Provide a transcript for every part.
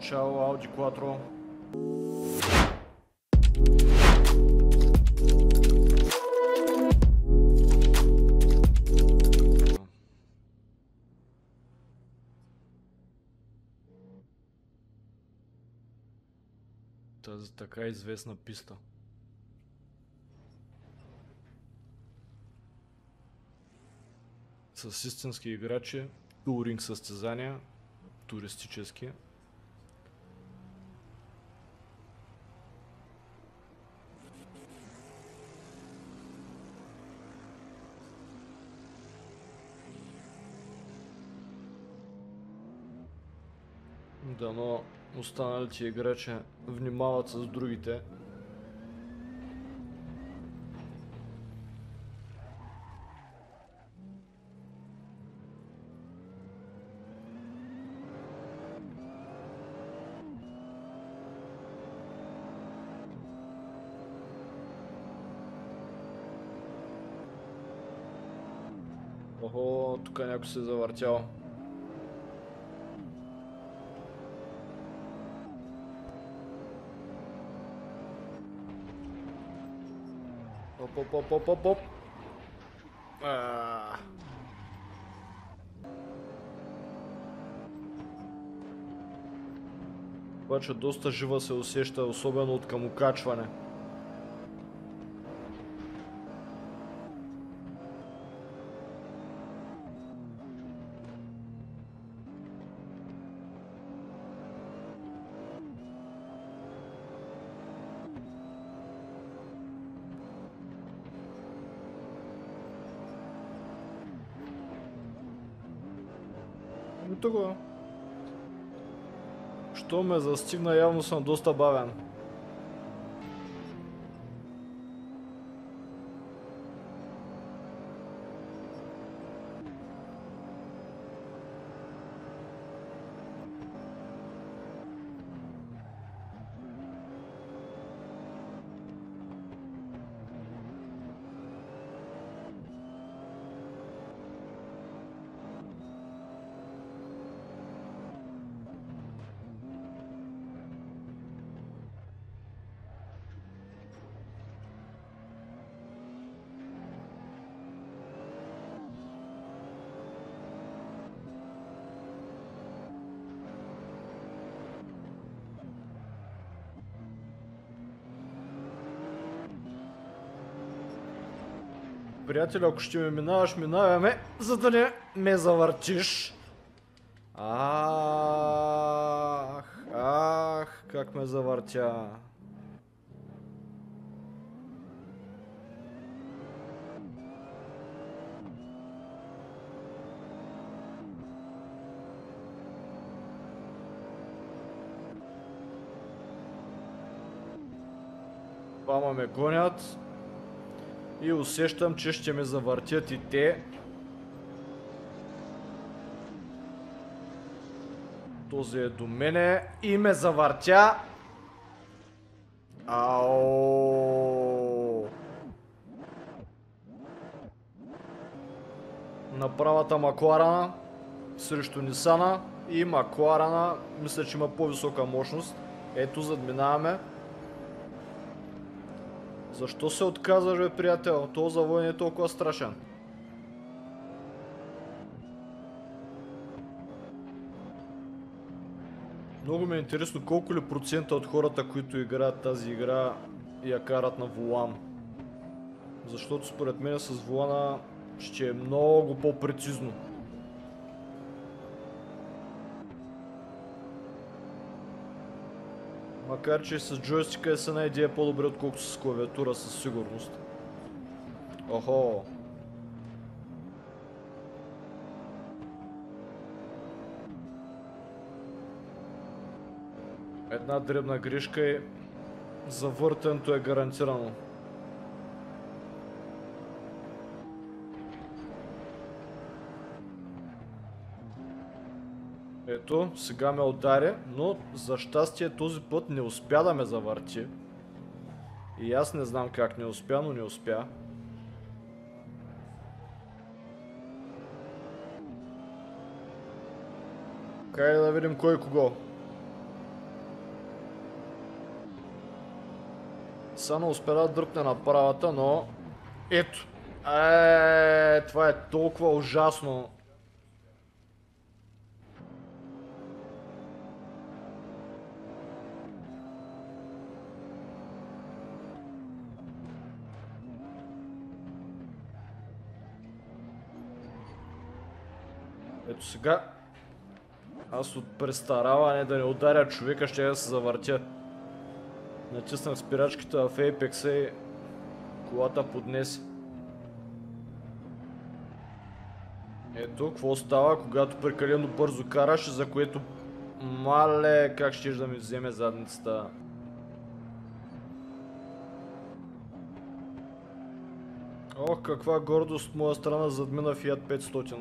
Ciao Audi Quattro. Тази така известна писта. С истински играчи, туринг състезания, туристически. Дано останалите играчи внимават с другите. Охо, тук някой се е завъртял. Оп. Обаче доста жива се усеща, особено от към окачване. Тук. Що ме застигна, явно съм доста бавен. Приятел, ако ще ме минаваш, минаваме, за да не ме завъртиш. Ах, как ме завъртя. Двама ме гонят. И усещам, че ще ме завъртят и те. Този е до мене и ме завъртя. Ау! На правата Макларена срещу Нисана и Макларена мисля, че има по-висока мощност. Ето, задминаваме. Защо се отказваш, бе, приятел? То завой не е толкова страшен. Много ми е интересно колко ли процента от хората, които играят тази игра, я карат на волан. Защото според мен с волана ще е много по-прецизно. Макар че с джойстика е с една идея по-добре, отколкото с клавиатура със сигурност. Охо! Една дребна грешка и завъртането е гарантирано. Ето, сега ме удари, но за щастие този път не успя да ме завърти. И аз не знам как не успя, но не успя. Кай да видим кой кого. Само успя да дръпне на правата, но... Ето! Това е толкова ужасно. Ето сега... Аз от престараване да не ударя човека, ще да се завъртя. Натиснах спирачката в Apex и колата поднесе. Ето, какво става, когато прекалено бързо караш, за което мале как щеш да ми вземе задницата. Ох, каква гордост от моя страна задмина Fiat 500.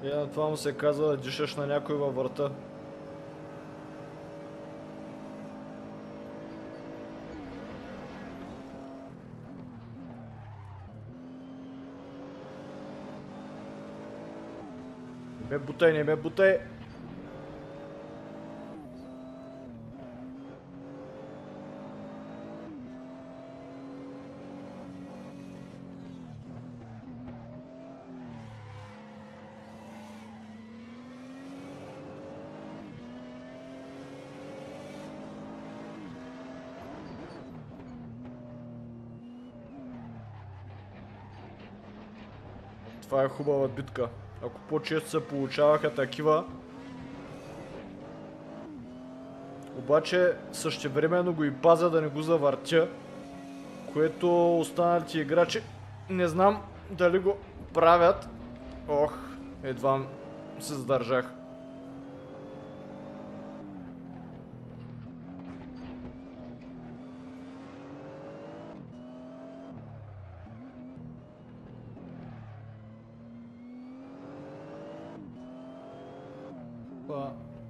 На това му се казва да дишаш на някой във врата. Не ме бутай, не ме бутай! Това е хубава битка. Ако по-често се получаваха такива, обаче същевременно го и пазя да не го завъртя, което останалите играчи не знам дали го правят. Ох, едва се задържах.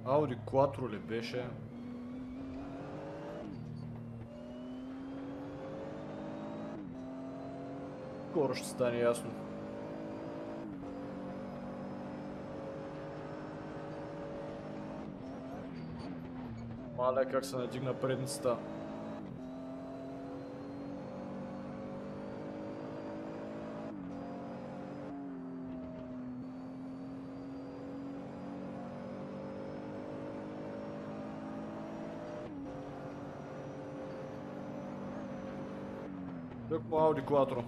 Audi Quattro ли беше? Скоро ще стане ясно. Маля как се надигна предницата. Тъкмо Audi Quattro.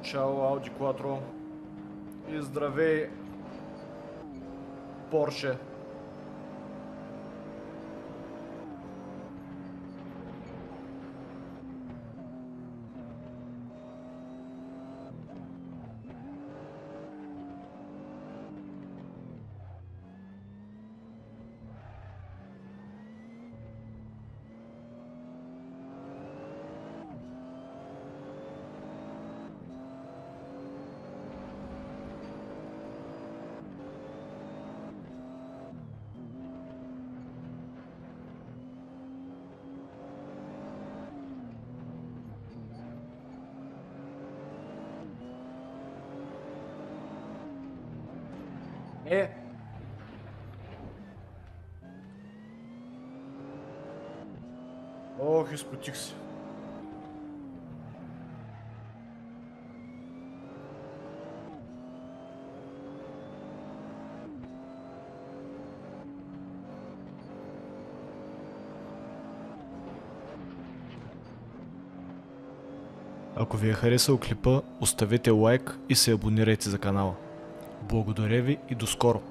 Чао Audi Quattro. И здравей Porsche. Ох, изпотих се. Ако ви е харесал клипа, оставете лайк и се абонирайте за канала. Благодаря ви и до скоро!